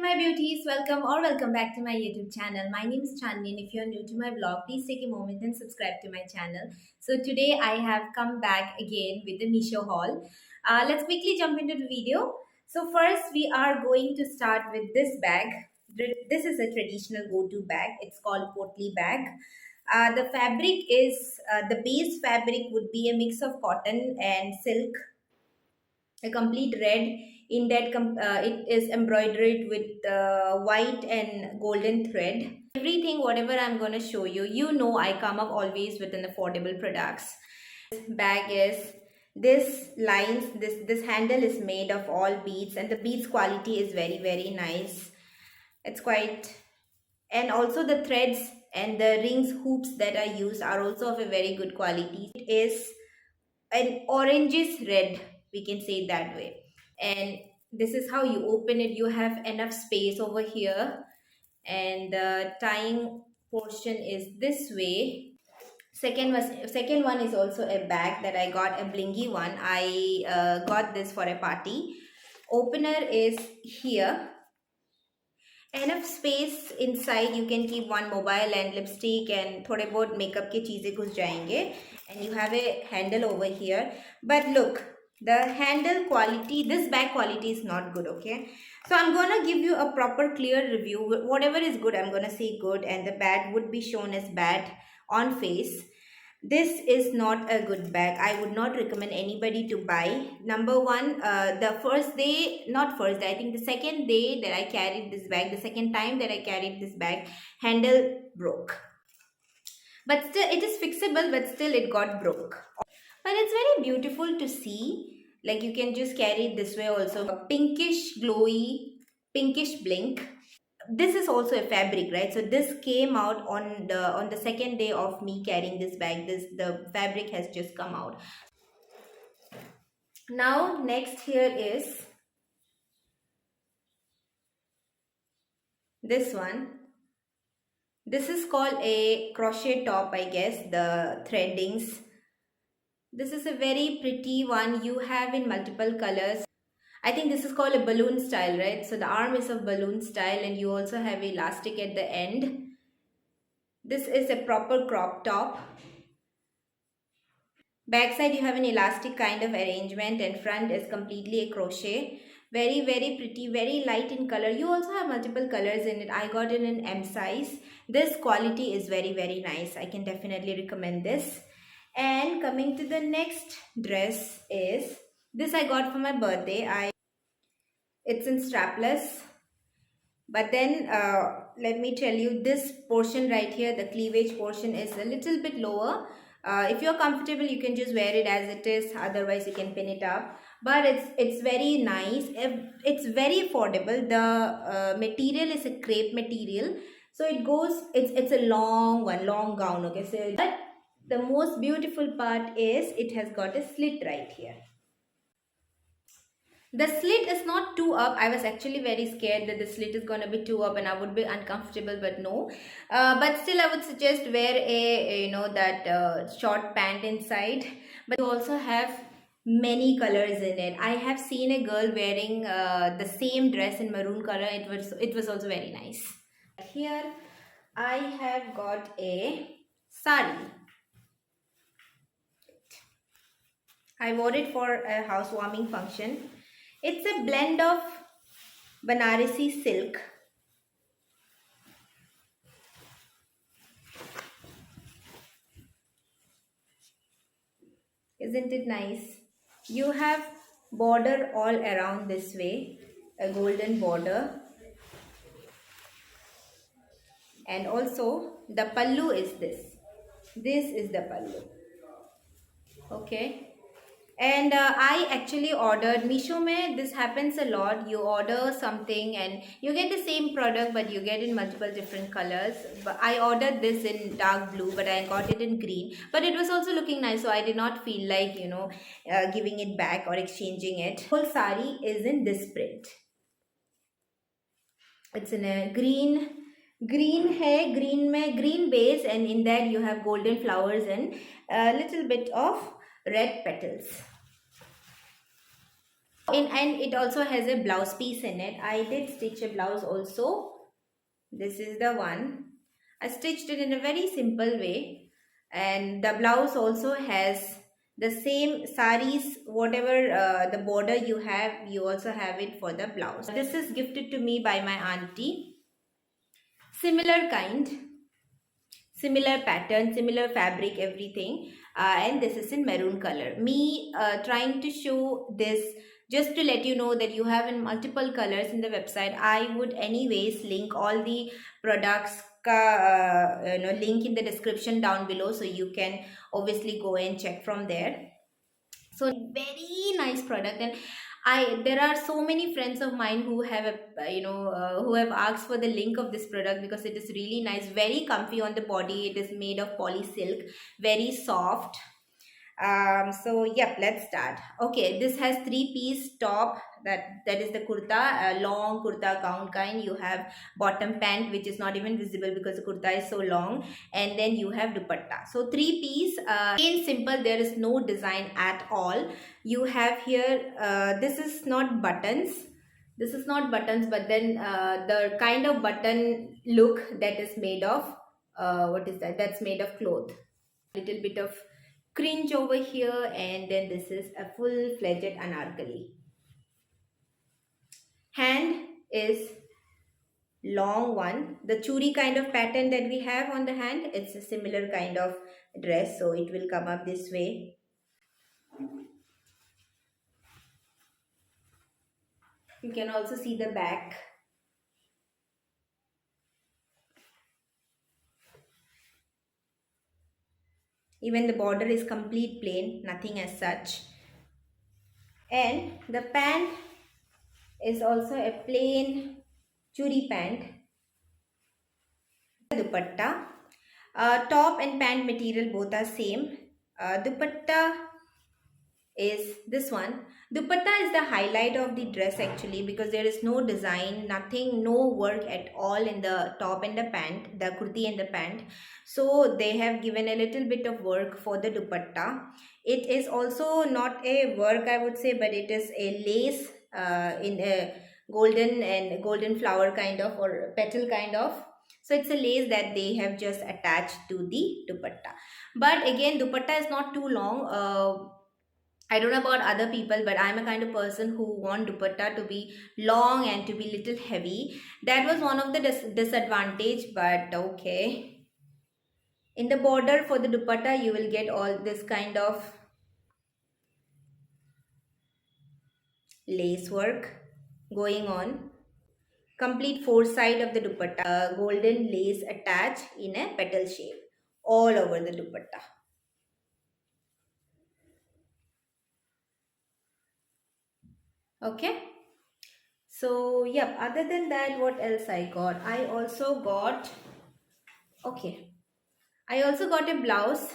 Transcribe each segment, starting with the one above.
my beauties, welcome back to my YouTube channel. My name is Chandni, and if you're new to my blog, please take a moment and subscribe to my channel. So today I have come back again with the Misho haul. Let's quickly jump into the video. So first we are going to start with this bag. This is a traditional go-to bag. It's called Potli bag. The fabric is the base fabric would be a mix of cotton and silk, a complete red. In that it is embroidered with white and golden thread. Everything whatever I'm going to show you, I come up always with an affordable products. This bag is this lines, this handle is made of all beads, and the beads quality is very nice. It's quite, and also the threads and the rings hoops that are used are also of a very good quality. It is an oranges red, we can say it that way. And this is how you open it. You have enough space over here, and the tying portion is this way. Second one is also a bag that I got, a blingy one. I got this for a party. Opener is here, enough space inside. You can keep one mobile and lipstick and थोड़े बहुत makeup के चीजें घुस जाएंगे. And you have a handle over here. But look, the handle quality, this bag quality is not good. Okay, so I'm gonna give you a proper clear review. Whatever is good I'm gonna say good, and the bad would be shown as bad on face. This is not a good bag. I would not recommend anybody to buy. Number one, the first day, not first day, I think the second day that I carried this bag, the second time that I carried this bag, handle broke. But still it is fixable, but still it got broke. But it's very beautiful to see. Like you can just carry it this way also. A pinkish glowy, pinkish blink. This is also a fabric, right? So this came out on the second day of me carrying this bag. The fabric has just come out. Now next here is this one. This is called a crochet top, I guess, the threadings. This is a very pretty one. You have in multiple colors. I think this is called a balloon style, right? So the arm is of balloon style, and you also have elastic at the end. This is a proper crop top. Backside you have an elastic kind of arrangement, and front is completely a crochet. Very pretty, very light in color. You also have multiple colors in it. I got it in M size. This quality is very nice. I can definitely recommend this. And coming to the next dress is this. I got for my birthday. It's in strapless, but then let me tell you, this portion right here, the cleavage portion, is a little bit lower. If you're comfortable, you can just wear it as it is. Otherwise you can pin it up. But it's very nice. It's very affordable. The material is a crepe material, so it goes, it's a long one, long gown. Okay, so but the most beautiful part is it has got a slit right here. The slit is not too up. I was actually very scared that the slit is going to be too up and I would be uncomfortable, but no. But still I would suggest wear that short pant inside. But you also have many colors in it. I have seen a girl wearing the same dress in maroon color. It was also very nice. Here I have got a sari. I wore it for a housewarming function. It's a blend of Banarasi silk, isn't it nice? You have border all around this way, a golden border, and also the pallu is this is the pallu. Okay. And I actually ordered Misho mein. This happens a lot. You order something and you get the same product, but you get in multiple different colors. But I ordered this in dark blue, but I got it in green. But it was also looking nice, so I did not feel like giving it back or exchanging it. Whole sari is in this print. It's in a green base, and in that you have golden flowers and a little bit of red petals. And it also has a blouse piece in it. I did stitch a blouse also. This is the one. I stitched it in a very simple way, and the blouse also has the same saris, whatever the border you have, you also have it for the blouse. This is gifted to me by my auntie. Similar kind, similar pattern, similar fabric, everything. And this is in maroon color. Me trying to show this just to let you know that you have in multiple colors in the website. I would anyways link all the products link in the description down below, so you can obviously go and check from there. So very nice product. And I there are so many friends of mine who have who have asked for the link of this product, because it is really nice, very comfy on the body. It is made of poly silk, very soft. So yep, let's start. Okay, this has three-piece top. That is the kurta, a long kurta gown kind. You have bottom pant, which is not even visible because the kurta is so long, and then you have dupatta. So three-piece, plain simple. There is no design at all. You have here. This is not buttons. This is not buttons, but then the kind of button look that is made of. What is that? That's made of cloth. Little bit of cringe over here, and then this is a full-fledged anarkali. Hand is long one. The churi kind of pattern that we have on the hand, it's a similar kind of dress, so it will come up this way. You can also see the back. Even the border is complete plain, nothing as such. And the pant is also a plain churi pant. Dupatta. Top and pant material both are same. Dupatta is this one. Dupatta is the highlight of the dress actually, because there is no design, nothing, no work at all in the top and the pant, the kurti and the pant. So they have given a little bit of work for the dupatta. It is also not a work, I would say, but it is a lace in a golden flower kind of, or petal kind of. So it's a lace that they have just attached to the dupatta. But again, dupatta is not too long. I don't know about other people, but I'm a kind of person who want dupatta to be long and to be little heavy. That was one of the disadvantage, but okay. In the border for the dupatta, you will get all this kind of lace work going on. Complete four side of the dupatta, golden lace attached in a petal shape all over the dupatta. Okay. So yep, other than that, what else I got? I also got, okay, I also got a blouse.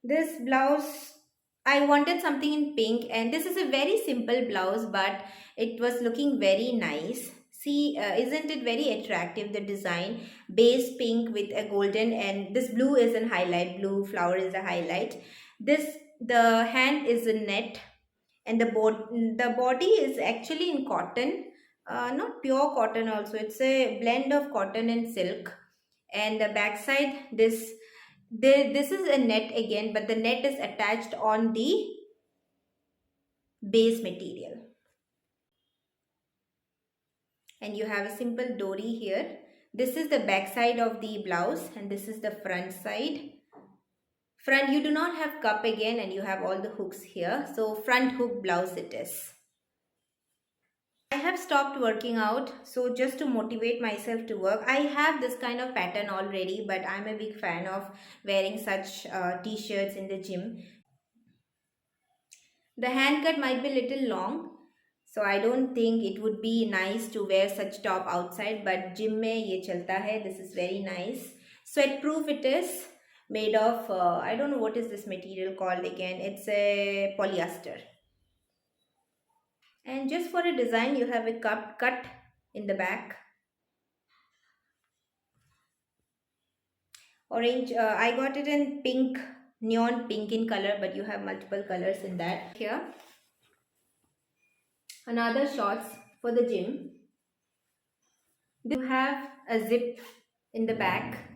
This blouse, I wanted something in pink, and this is a very simple blouse, but it was looking very nice. See, isn't it very attractive? The design, base pink with a golden, and this blue is in highlight. Blue flower is a highlight. This, the hand is a net, and the body is actually in cotton, not pure cotton. Also, it's a blend of cotton and silk. And the backside, this is a net again, but the net is attached on the base material, and you have a simple dori here. This is the back side of the blouse, and this is the front side. Front, you do not have cup again, and you have all the hooks here, so front hook blouse it is. I have stopped working out, so just to motivate myself to work, I have this kind of pattern already, but I'm a big fan of wearing such t-shirts in the gym. The hand cut might be a little long, so I don't think it would be nice to wear such top outside, but gym mein ye chalta hai. This is very nice. Sweat proof it is, made of, I don't know what is this material called again. It's a polyester. And just for a design, you have a cut in the back. Orange, I got it in pink, neon pink in color, but you have multiple colors in that here. Another shorts for the gym. You have a zip in the back.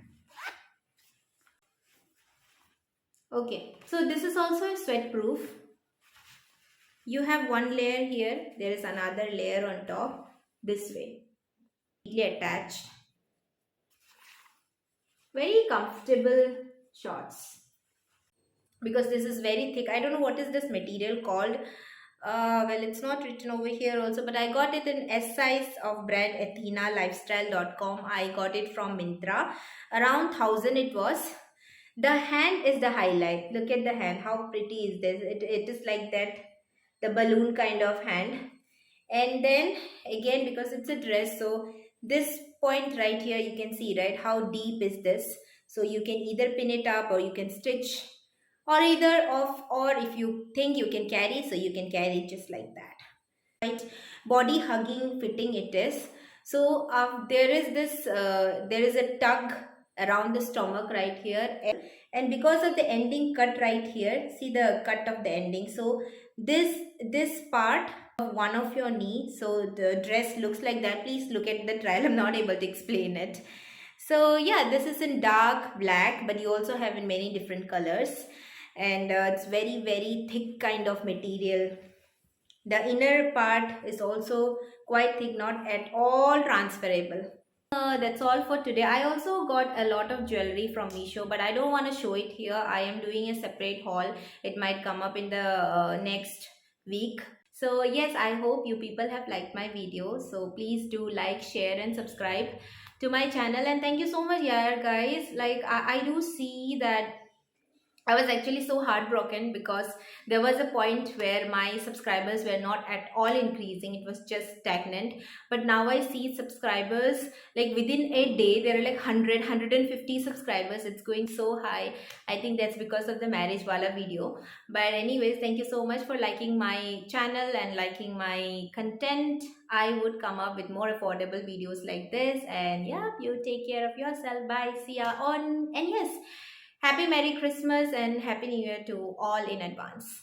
Okay, so this is also a sweat proof. You have one layer here, there is another layer on top this way, neatly attached. Very comfortable shorts because this is very thick. I don't know what is this material called. Well, it's not written over here also, but I got it in S size of brand athenalifestyle.com. I got it from Mintra. Around 1000 it was. The hand is the highlight. Look at the hand. How pretty is this? It is like that, the balloon kind of hand. And then again, because it's a dress, so this point right here, you can see, right, how deep is this. So you can either pin it up or you can stitch, or either of, or if you think you can carry, so you can carry it just like that, right? Body hugging fitting it is. So there is a tug around the stomach right here, and because of the ending cut right here, see the cut of the ending, so this part of one of your knee, so the dress looks like that. Please look at the trial, I'm not able to explain it. So yeah, this is in dark black, but you also have in many different colors, and it's very very thick kind of material. The inner part is also quite thick, not at all transferable. That's all for today. I also got a lot of jewelry from Meesho, but I don't want to show it here. I am doing a separate haul. It might come up in the next week. So yes, I hope you people have liked my video. So please do like, share and subscribe to my channel. And thank you so much, yeah, guys. Like I do see that I was actually so heartbroken because there was a point where my subscribers were not at all increasing. It was just stagnant. But now I see subscribers, like within a day, there are like 100, subscribers. It's going so high. I think that's because of the marriage wala video. But anyways, thank you so much for liking my channel and liking my content. I would come up with more affordable videos like this. And yeah, you take care of yourself. Bye. See ya on. And yes, Happy Merry Christmas and Happy New Year to all in advance.